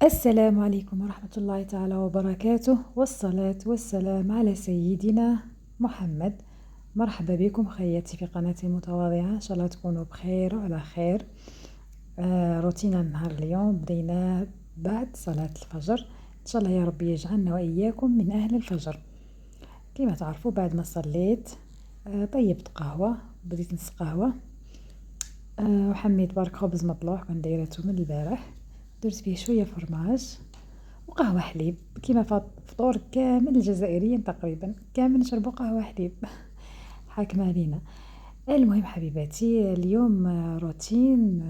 السلام عليكم ورحمة الله تعالى وبركاته، والصلاة والسلام على سيدنا محمد. مرحبا بكم خياتي في قناتي المتواضعة، إن شاء الله تكونوا بخير وعلى خير. روتينا النهار اليوم بدينا بعد صلاة الفجر، إن شاء الله يا ربي يجعلنا وإياكم من أهل الفجر. كما تعرفوا بعد ما صليت طيبت قهوة، بديت نص قهوة، وحميت برك خبز مطلوع كنت دايرته من البارح، درت فيه شوية فرماج وقهوة حليب. كيما فطور كامل الجزائريين تقريبا كامل نشربوا قهوة حليب حاكم علينا. المهم حبيباتي، اليوم روتين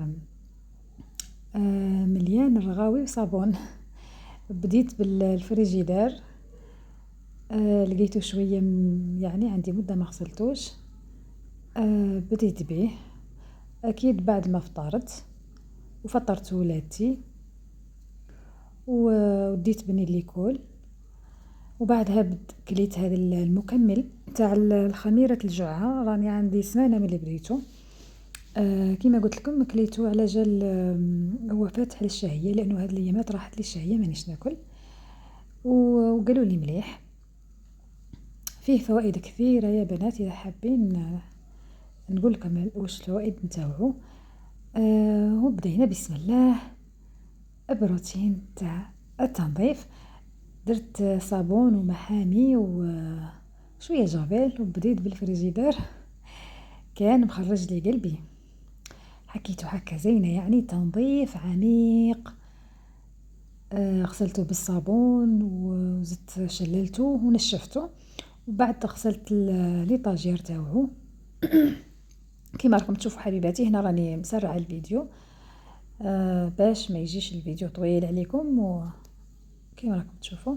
مليان رغاوي وصابون. بديت بالفريجيدار، لقيته شوية يعني عندي مدة ما غسلتوش. بديت به أكيد بعد ما فطرت وفطرت ولادتي وديت بني ليكول، وبعدها كليت هذا المكمل تاع الخميرة الجعة، راني عندي سنانة من اللي بديته. كيما قلت لكم كليته على جال هو فاتح للشهية، لأنه هذه الأيامات راحت لي الشهية مانيش ناكل، وقالوا لي مليح فيه فوائد كثيرة يا بنات. إذا حابين نقول لكم واش الفوائد نتاوعو. وبدينا بسم الله بروتين تاع التنظيف. درت صابون ومحامي وشوية جافيل، وبديت بالفريجيدار كان مخرج لي قلبي. حكيته هكا زينة، يعني تنظيف عميق. غسلته بالصابون وزدت شللته ونشفته، وبعد غسلت ليطاجير تاوعو. كيما راكم تشوفوا حبيباتي، هنا راني مسرعة الفيديو باش ما يجيش الفيديو طويل عليكم، وكيما راكم تشوفوا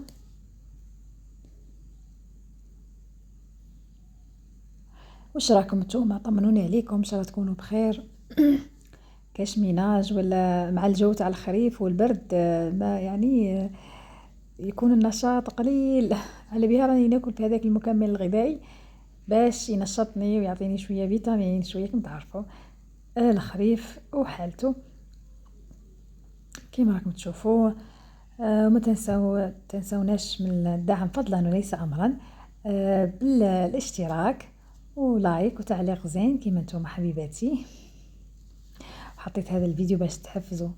واش راكم نتوما؟ طمنوني عليكم، ان شاء الله تكونوا بخير. كاش ميناج ولا مع الجو تاع الخريف والبرد، ما يعني يكون النشاط قليل. على بها راني ناكل في هذاك المكمل الغذائي باش ينشطني ويعطيني شويه فيتامين، شويه كما تعرفوا الخريف وحالته كيما راكم تشوفوا. وما تنسوناش من الدعم فضلا وليس امرا، بالاشتراك ولايك وتعليق زين كيما نتوما حبيباتي. حطيت هذا الفيديو باش تحفزوا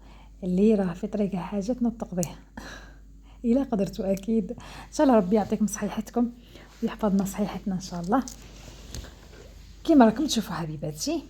اللي راه في طريقه حاجه تنطق به إلا قدرتوا أكيد. إن شاء الله ربي يعطيكم صحيحتكم ويحفظنا صحيحتنا إن شاء الله. كيما راكم تشوفوا حبيباتي،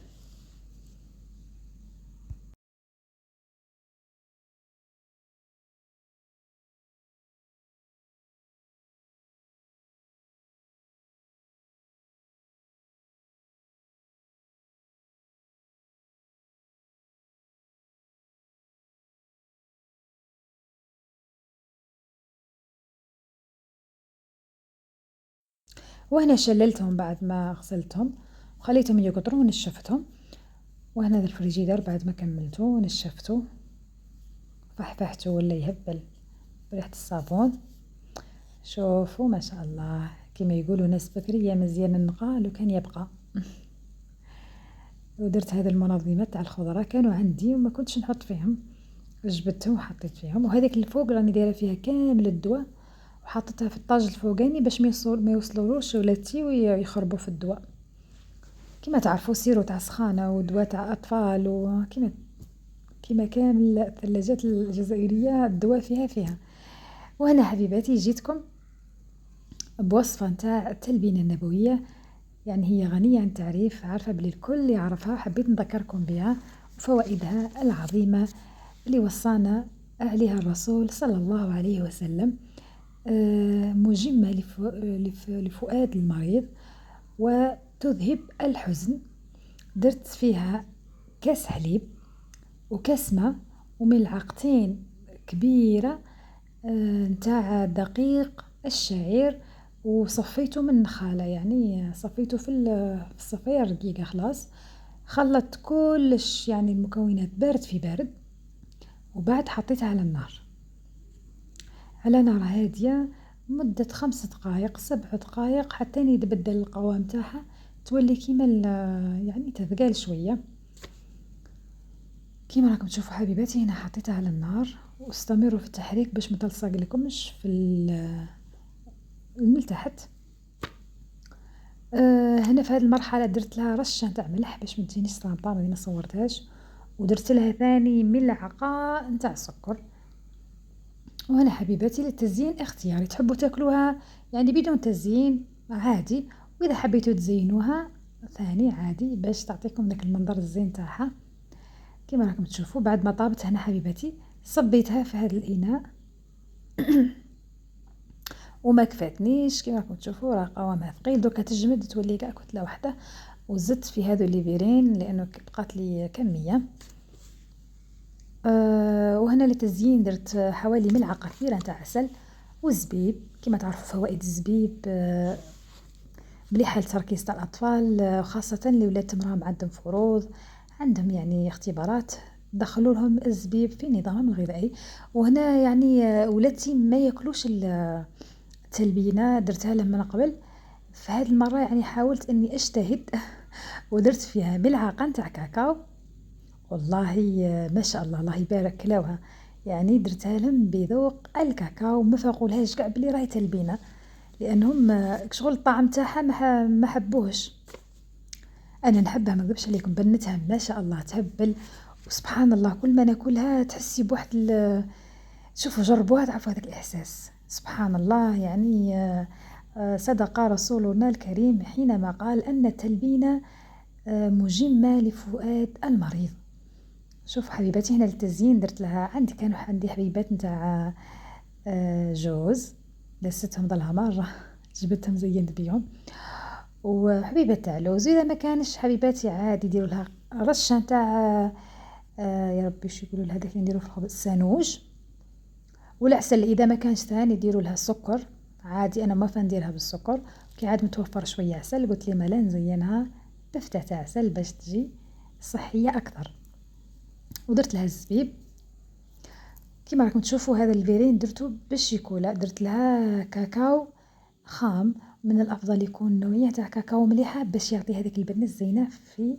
وهنا شللتهم بعد ما غسلتهم وخليتهم يقطروا ونشفتهم. وهنا ذا الفريجيدر بعد ما كملته ونشفته فحفحته ولا يهبل بريحة الصابون. شوفوا ما شاء الله، كما يقولوا ناس بكرية مزيان النقاء لو كان يبقى. ودرت هذا المنظمات تاع الخضرة كانوا عندي وما كنتش نحط فيهم، جبدتهم وحطيت فيهم. وهذيك الفوق راني دايره فيها كامل الدواء وحطيتها في الطاج الفوقاني باش ما يوصلولوش ولادتي ويخربوا في الدواء. كما تعرفوا سيرو تاع سخانه ودواء تاع اطفال، وكما كامل الثلاجات الجزائريه الدواء فيها. وهنا حبيباتي جيتكم بوصفه تاع التلبينه النبويه، يعني هي غنيه عن تعريف، عارفه بلي الكل يعرفها، حبيت نذكركم بها وفوائدها العظيمه اللي وصانا عليها الرسول صلى الله عليه وسلم. مجمة لفؤاد المريض وتذهب الحزن. درت فيها كاس حليب وكاس ماء وملعقتين كبيرة نتاع دقيق الشعير، وصفيته من النخالة، يعني صفيته في الصفية رقيقة خلاص. خلطت كلش يعني المكونات بارد في بارد، وبعد حطيتها على النار على نار هادية مدة 5 دقائق 7 دقائق حتى يتبدل القوام تاعها، تولي كيما يعني تثقال شوية كيما راكم تشوفوا حبيباتي هنا حطيتها على النار، واستمروا في التحريك باش ما تلصق لكمش في من تحت. هنا في هذه المرحلة درت لها رشة نتاع ملح باش ما تجينيش طامطام، ما صورتهاش، ودرت لها ثاني ملعقة نتاع سكر. وهنا حبيباتي للتزيين اختياري، تحبوا تاكلوها يعني بدون تزيين عادي، واذا حبيتوا تزينوها ثاني عادي باش تعطيكم داك المنظر الزين تاعها كما راكم تشوفوا. بعد ما طابت هنا حبيباتي صبيتها في هذا الاناء وما كفاتنيش كما راكم تشوفوا، راه قوامها ثقيل، دوكا تجمد تولي كاع كتله واحده. وزدت في هذو الليفيرين لانه بقات لي كميه. وهنا للتزيين درت حوالي ملعقه كبيره نتاع عسل والزبيب. كما تعرفوا فوائد الزبيب مليحه لتركيز تاع الاطفال، خاصه اللي ولات تمراهم عندهم فروض، عندهم يعني اختبارات، دخلوا لهم الزبيب في نظامهم الغذائي. وهنا يعني ولادتي ما ياكلوش التلبينه، درتها لهم من قبل، فهذه المره يعني حاولت اني اجتهد ودرت فيها ملعقه نتاع كاكاو. والله ما شاء الله الله يبارك كلاوها، يعني درتها لهم بذوق الكاكاو، ما فاقولهاش كاع بلي راهي تلبينه، لانهم شغل الطعم تاعها ما حبوهش. انا نحبها ما نكذبش عليكم، بنتها ما شاء الله تهبل، وسبحان الله كل ما ناكلها تحسي بواحد شوفوا جربوها تعرفوا هذاك الاحساس. سبحان الله يعني صدق رسولنا الكريم حينما قال ان التلبينه مجمه لفؤاد المريض. شوف حبيباتي هنا للتزيين درت لها كانوا عندي حبيبات نتاع جوز، لستهم ظلها مره جبتهم زينت بيهم، وحبيبات تاع لوز. اذا ما كانش حبيباتي عادي ديروا لها رشه نتاع يا ربي شو يقولوا لها داك اللي نديروا في الخبز السانوج، والعسل اذا ما كانش ثاني ديروا لها السكر عادي. انا ما فنديرها بالسكر، كي عاد متوفر شويه عسل قلت لي ما لا نزينها بفتة عسل باش تجي صحيه اكثر. ودرت لها الزبيب كما راكم تشوفوا. هذا الفيرين درته بالشيكولا، درت لها كاكاو خام، من الافضل يكون نوعيه تاع كاكاو مليحه باش يعطي هذيك البنه الزينه في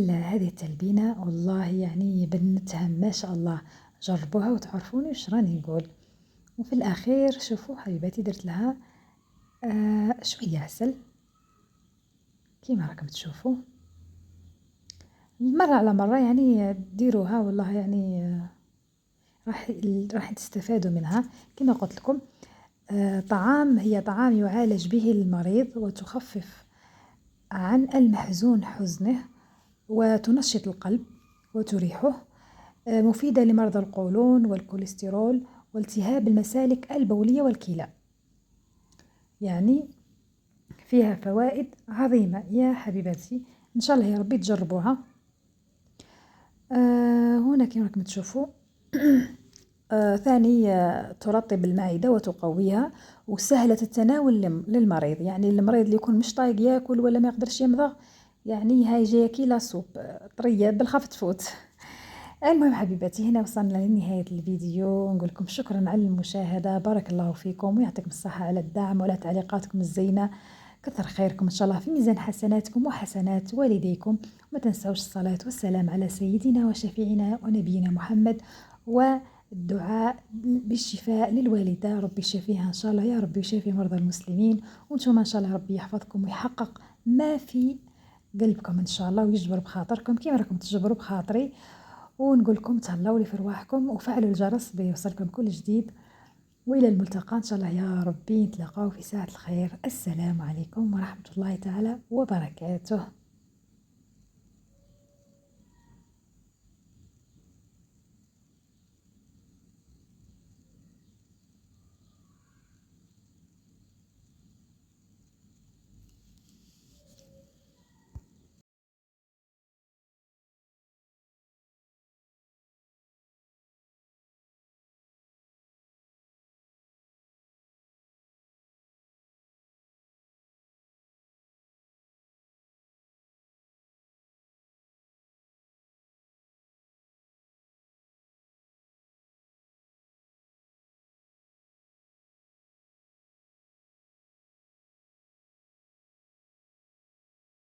هذه التلبينه. والله يعني بنتها ما شاء الله، جربوها وتعرفوني واش راني نقول. وفي الاخير شوفوا حبيباتي درت لها شويه عسل كما راكم تشوفوا، مرة على مرة يعني ديروها، والله يعني راح تستفادوا منها. كما قلت لكم هي طعام يعالج به المريض وتخفف عن المحزون حزنه وتنشط القلب وتريحه، مفيدة لمرضى القولون والكوليسترول والتهاب المسالك البولية والكلى، يعني فيها فوائد عظيمة يا حبيباتي. إن شاء الله يا ربي تجربوها. هنا كما راكم تشوفوا ثاني ترطب المعدة وتقويها، وسهلة التناول للمريض، يعني المريض اللي يكون مش طايق ياكل ولا ما يقدرش يمضغ، يعني هاي جايه كيلا سوب طريه بالخف تفوت. المهم حبيباتي هنا وصلنا لنهاية الفيديو، نقول لكم شكرا على المشاهدة، بارك الله فيكم ويعطيكم الصحة على الدعم وعلى تعليقاتكم الزينة، كثر خيركم إن شاء الله في ميزان حسناتكم وحسنات والديكم. ما تنسوش الصلاة والسلام على سيدنا وشفيعنا ونبينا محمد، والدعاء بالشفاء للوالدة، ربي يشفيها إن شاء الله يا ربي، يشفي مرضى المسلمين، وانتم إن شاء الله ربي يحفظكم ويحقق ما في قلبكم إن شاء الله، ويجبر بخاطركم كيما راكم تجبروا بخاطري. ونقول لكم تهلاو لي في رواحكم وفعلوا الجرس بيوصلكم كل جديد، وإلى الملتقى إن شاء الله يا ربي، نتلاقاو في ساعة الخير. السلام عليكم ورحمة الله تعالى وبركاته.